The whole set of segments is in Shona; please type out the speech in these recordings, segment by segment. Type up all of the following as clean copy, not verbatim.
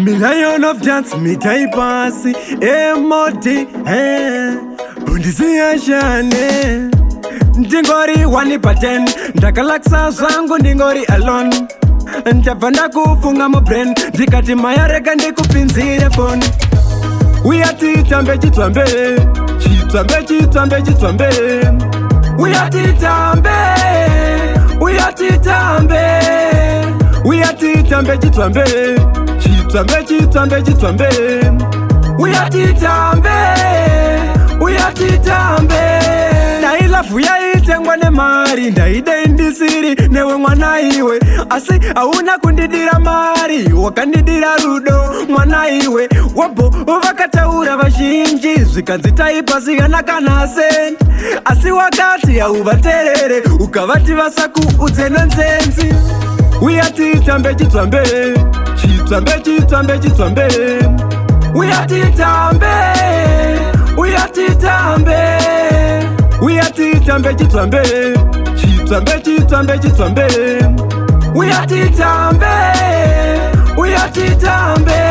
Million of chance, me taipasi, emoti, undisia shane. Ndingori wani paten, ndakalaksa zangu ndingori alone. Ntavanda kufunga mo brain, ndikati mayareka ndikupinzire phone. We are titambe chitwambe, chitwambe chitwambe chitwambe. We are titambe, we are titambe. We are titambe chitwambe, chitwambe chitwambe chitwambe. We are titambe, we are titambe. Ndailafu yaitengwa ne mari, ndaide indisiri newe mwana iwe. Asi auna kundidira mari, wakandidira rudo mwana iwe. Wabo vakataura vashinji, zvikadzitaipa zikanakana sen. Asi wakati ya uvaterere, ukavati vasaku udzena nzenzi. We are titambe chitwambe, chitwambe chitwambe chitwambe. We are titambe, we are titambe. We are titambe chitwambe, chitwambe chitwambe chitwambe. We are titambe, we are titambe.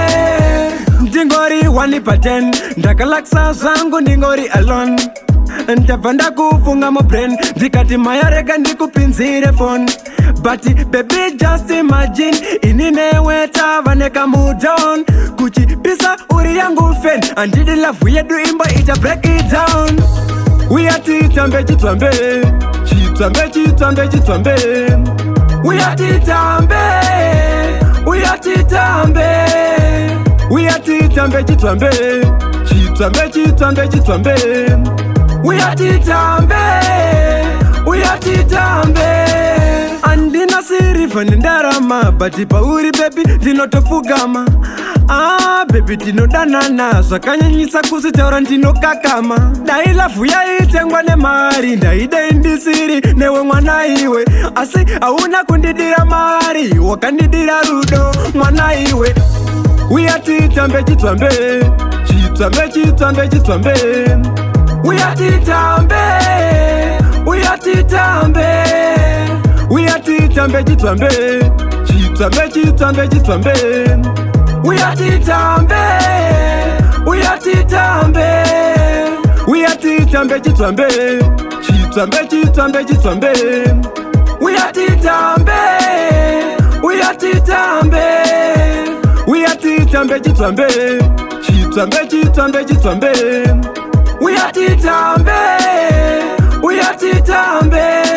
Ndingori wani paten, ndakalaksa zangu ndingori alone. Ntavanda kufunga mo brain, ndikati mayareka ndikupinzire phone. But baby just imagine, ininewe tavaneka mood down. Kuchipisa uri yangu fan, andidi love yedu imba ita break it down. We are titambe chitwambe, chitwambe chitwambe chitwambe. We are titambe, we are titambe. We are titambe chitwambe, chitwambe chitwambe chitwambe. We are titambe, we are titambe. Andina siri fani ndarama, bati pauri baby dinotofugama. Ah baby dinodanana, sakanyanyisa kusitaura ndinokakama. Ndailafu yaitengwa ne mari, ndaide indisiri newe mwana iwe. Asi auna kundidira mari, wakandidira rudo mwana iwe. We are titambe chitwambe, chitwambe chitwambe chitwambe. We are titambe, we are titambe. We are titambe chitwambe, chitwambe chitwambe chitwambe. We are titambe, we are titambe. We are titambe chitwambe, chitwambe chitwambe chitwambe. We are titambe, we are titambe. We are titambe chitwambe, chitwambe chitwambe chitwambe. We are titambe, we are titambe.